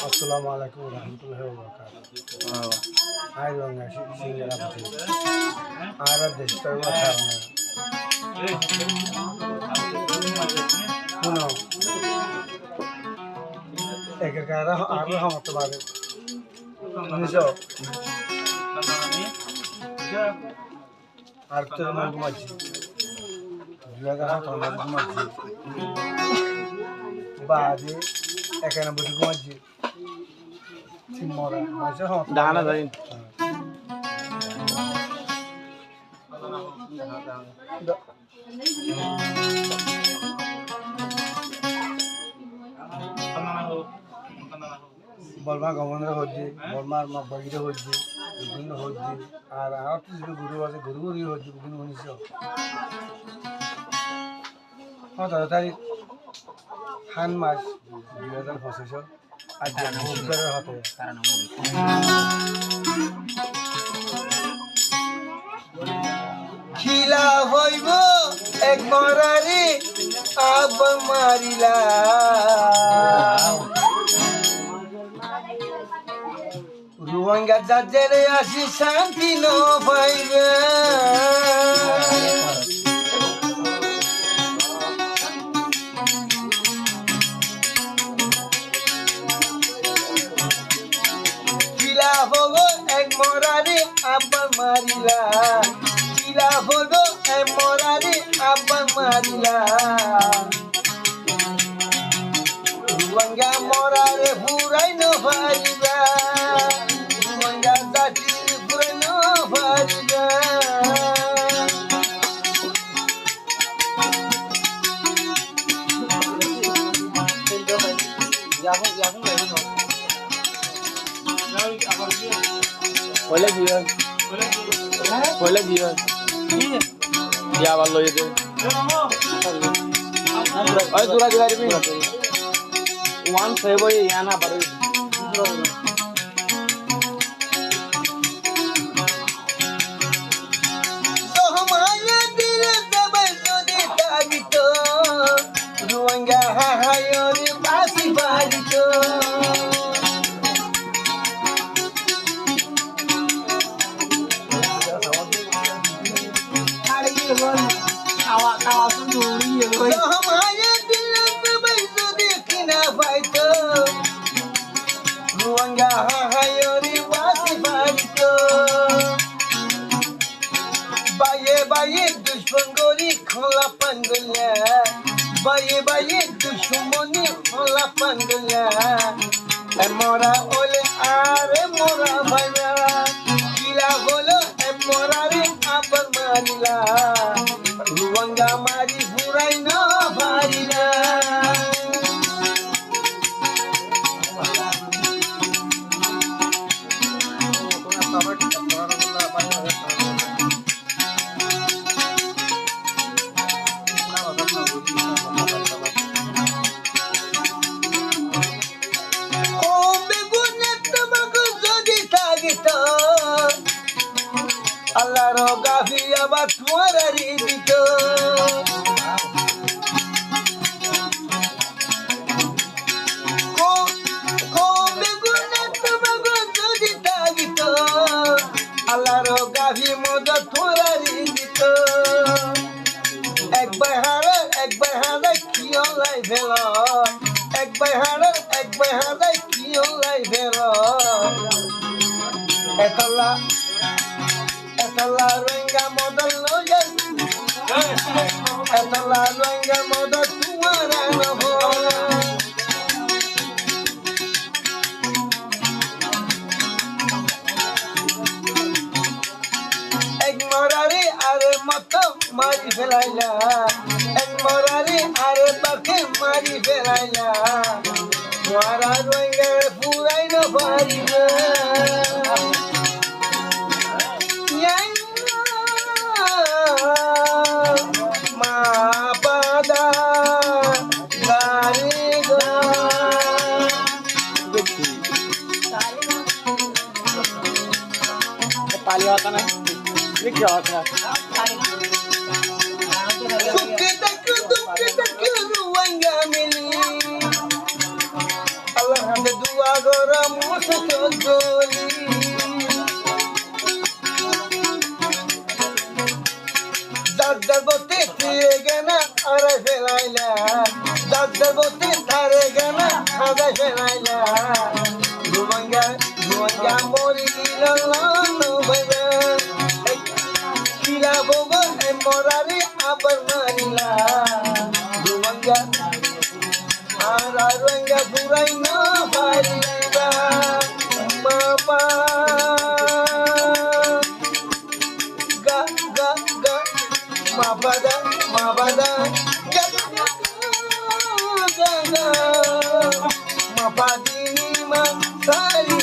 আসসালামু আলাইকুম রহমতুল্লাহি ওয়া বারাকাতুহু আই রঙা সিঙ্গারা বুঝে আর দেশটা কারণে শুনো একের আর রহমত পাবে বুঝছো আর তোর মন ঘুমাচ্ছি 2017 ঘুমাচ্ছি বাদে 91 ঘুমাচ্ছি মরা মাঝে ডানা যাই বলমা গমনের হচ্ছে বলমার বগিরে হচ্ছে বিভিন্ন হচ্ছে আর আমার তো যেগুলো গরু আছে গরু হচ্ছে বিভিন্ন শুনিস তাড়াতাড়ি খান মাস 2025 আর বুধবারের হাতে খিলা হইব এক মরারি আব মারিলা রুয়াঙ্গা যাজেরে আসি শান্তি ন পাইবে খিলা হইব এক মরারি আব মারিলা খিলা হইব এক মরারি আব মারিলা রুয়াঙ্গা মরারে ফুরাই ন পাইবা রুয়াঙ্গা জাতি ফুরাই ন পাইবা হলে কি হয় হলে কি হয় ইয়া ভালো যেতে ওই দূরা দূরা দিবি ওয়ান সেভ হয়ে ইয়া না পারে সোহমায়া দিলে তবে যদি তাগিত রুয়াঙ্গা হাহায়রে বাসি বাজিত সোহমায়া দিলে তবে যদি কিনা পাইত রুয়াঙ্গা হাহায়রে বাসি বাজিত বায়ে বায়ে দুশ্মন গরি খোলা পাঙ্গলা বায়ে বায়ে দুশ্মনি খোলা পাঙ্গলা মরা ওলে আরে মরা ভাইরা কিলা হলো মরা রে আবার মারিলা রুয়াঙ্গা মারি ফুরাই না ভাইরা আল্লাহর গাফি আবার তোমারই দিত যদি তাগিত আল্লাহর গাফি মদ তোমারই দিত একবার হারা কি লাই ফেল একবার হারা কি লাই ফেল এতলা রোহিঙ্গা মদল লইয়ার এতলা রোহিঙ্গা মদল তোমার এক মরারি আরে মত মারি ফেলাইলা এক মরারি আরে বাকে মারি ফেলাইলা মারা রোহিঙ্গা ফুরাই না পারিবা पाली होता ना लिख होता Allah hamde dua আগর মুসে চলি দাদবতে ফিরে গেনা আরে ফেলাইলা দাদবতে তারে গেনা আরে ফেলাইলা দুবঙ্গা দুবঙ্গা মরি দিল নো ভাইবা কিরা বগো এ মরারি আবার মারিলা দুবঙ্গা আর রঙ্গা পুরাই না পারিবা মাপা গা গা গা মাবাদা মাবাদা গা গা গা গা মাপাদিনি মা সারি